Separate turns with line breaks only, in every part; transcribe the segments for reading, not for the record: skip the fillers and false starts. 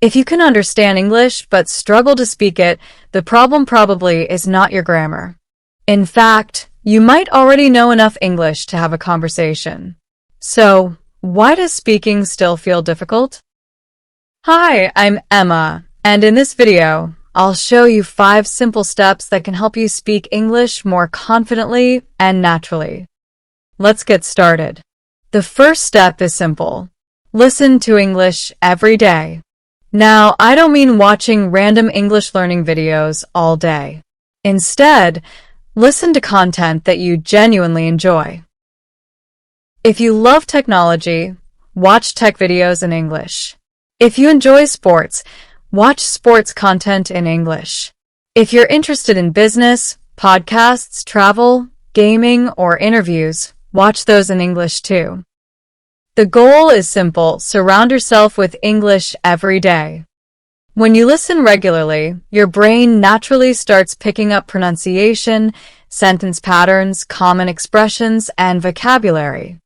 If you can understand English but struggle to speak it, the problem probably is not your grammar. In fact, you might already know enough English to have a conversation. So, why does speaking still feel difficult? Hi, I'm Emma, and in this video, I'll show you 5 simple steps that can help you speak English more confidently and naturally. Let's get started. The first step is simple. Listen to English every day. Now, I don't mean watching random English learning videos all day. Instead, listen to content that you genuinely enjoy. If you love technology, watch tech videos in English. If you enjoy sports, watch sports content in English. If you're interested in business, podcasts, travel, gaming, or interviews, watch those in English too. The goal is simple: surround yourself with English every day. When you listen regularly, your brain naturally starts picking up pronunciation, sentence patterns, common expressions, and vocabulary.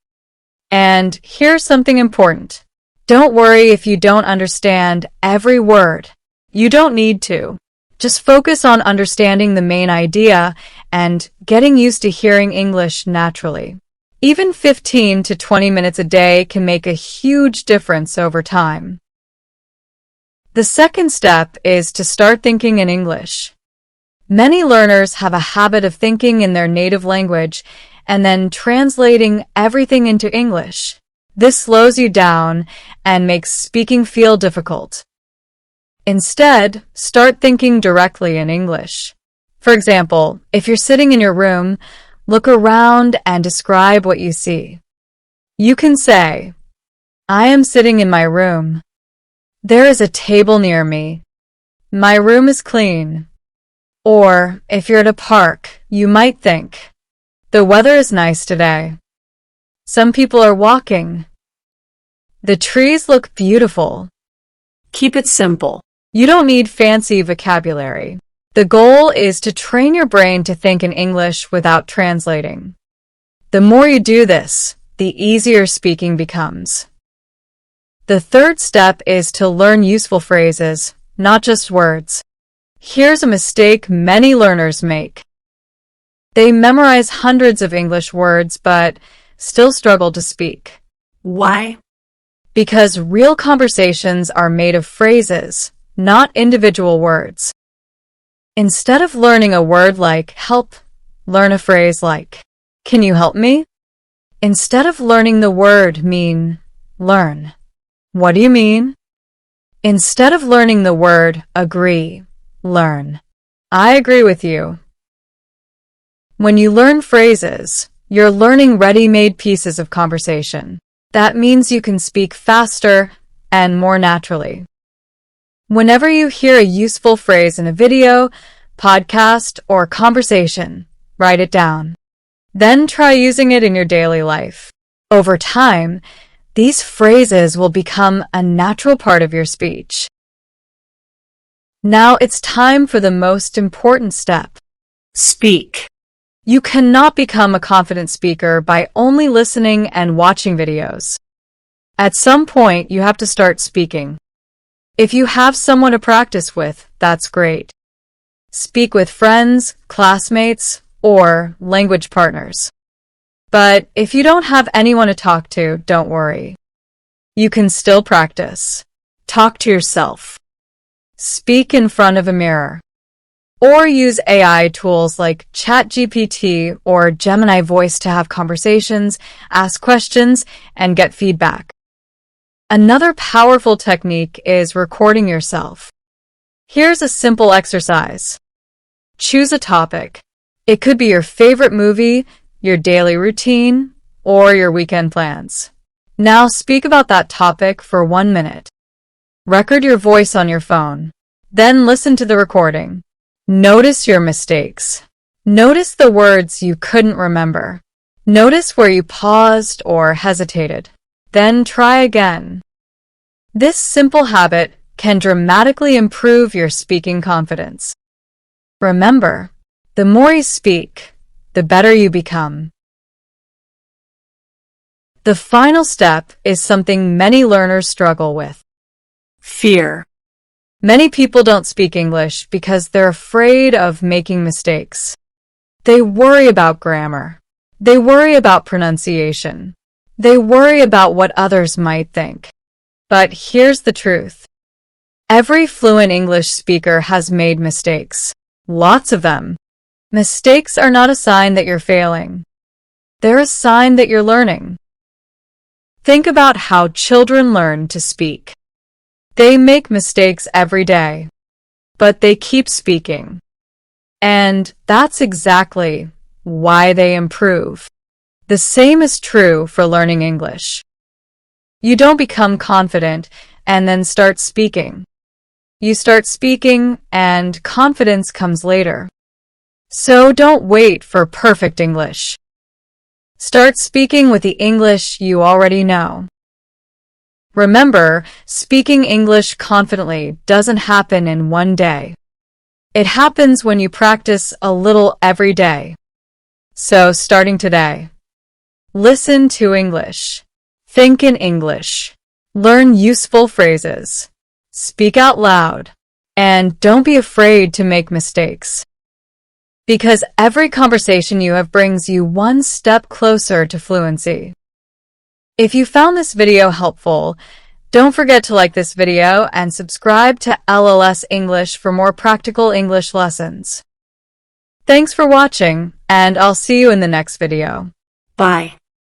And here's something important. Don't worry if you don't understand every word. You don't need to. Just focus on understanding the main idea and getting used to hearing English naturally. Even 15 to 20 minutes a day can make a huge difference over time. The second step is to start thinking in English. Many learners have a habit of thinking in their native language and then translating everything into English. This slows you down and makes speaking feel difficult. Instead, start thinking directly in English. For example, if you're sitting in your room, look around and describe what you see. You can say, I am sitting in my room. There is a table near me. My room is clean. Or, if you're at a park, you might think, the weather is nice today. Some people are walking. The trees look beautiful.
Keep it simple.
You don't need fancy vocabulary. The goal is to train your brain to think in English without translating. The more you do this, the easier speaking becomes. The third step is to learn useful phrases, not just words. Here's a mistake many learners make. They memorize hundreds of English words but still struggle to speak.
Why?
Because real conversations are made of phrases, not individual words. Instead of learning a word like help, learn a phrase like, can you help me? Instead of learning the word mean, learn. What do you mean? Instead of learning the word agree, learn. I agree with you. When you learn phrases, you're learning ready-made pieces of conversation. That means you can speak faster and more naturally. Whenever you hear a useful phrase in a video, podcast, or conversation, write it down. Then try using it in your daily life. Over time, these phrases will become a natural part of your speech. Now it's time for the most important step.
Speak.
You cannot become a confident speaker by only listening and watching videos. At some point, you have to start speaking. If you have someone to practice with, that's great. Speak with friends, classmates, or language partners. But if you don't have anyone to talk to, don't worry. You can still practice. Talk to yourself. Speak in front of a mirror. Or use AI tools like ChatGPT or Gemini Voice to have conversations, ask questions, and get feedback. Another powerful technique is recording yourself. Here's a simple exercise. Choose a topic. It could be your favorite movie, your daily routine, or your weekend plans. Now speak about that topic for 1 minute. Record your voice on your phone. Then listen to the recording. Notice your mistakes. Notice the words you couldn't remember. Notice where you paused or hesitated. Then try again. This simple habit can dramatically improve your speaking confidence. Remember, the more you speak, the better you become. The final step is something many learners struggle with.
Fear.
Many people don't speak English because they're afraid of making mistakes. They worry about grammar. They worry about pronunciation. They worry about what others might think. But here's the truth. Every fluent English speaker has made mistakes. Lots of them. Mistakes are not a sign that you're failing. They're a sign that you're learning. Think about how children learn to speak. They make mistakes every day, but they keep speaking. And that's exactly why they improve. The same is true for learning English. You don't become confident and then start speaking. You start speaking and confidence comes later. So don't wait for perfect English. Start speaking with the English you already know. Remember, speaking English confidently doesn't happen in one day. It happens when you practice a little every day. So, starting today, listen to English. Think in English. Learn useful phrases. Speak out loud. And don't be afraid to make mistakes. Because every conversation you have brings you one step closer to fluency. If you found this video helpful, don't forget to like this video and subscribe to LLS English for more practical English lessons. Thanks for watching, and I'll see you in the next video.
Bye.